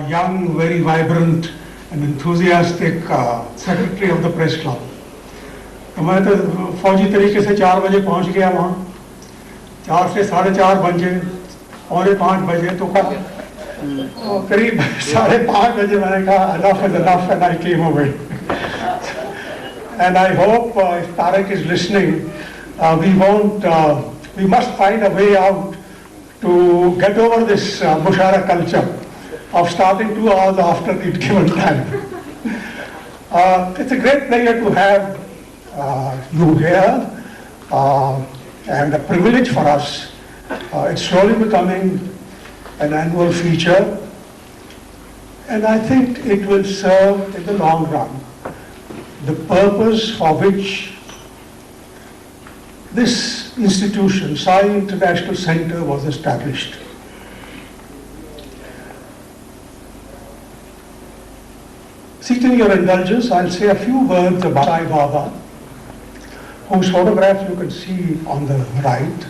young, very vibrant and enthusiastic secretary of the press club. तो मैं तो फौजी तरीके से 4 बजे पहुंच गया वहाँ, 4 से 4:30 बजे, 4:45 तो करीब 5:30 बजे मैंने कहा enough is enough and I came away. And I hope if Tarek is listening, we must find a way out to get over this Mushara culture of starting 2 hours after the given time. It's a great pleasure to have you here and a privilege for us. It's slowly becoming an annual feature, and I think it will serve in the long run the purpose for which this institution, Sai International Center, was established. Seeking your indulgence, I'll say a few words about Sai Baba, whose photograph you can see on the right.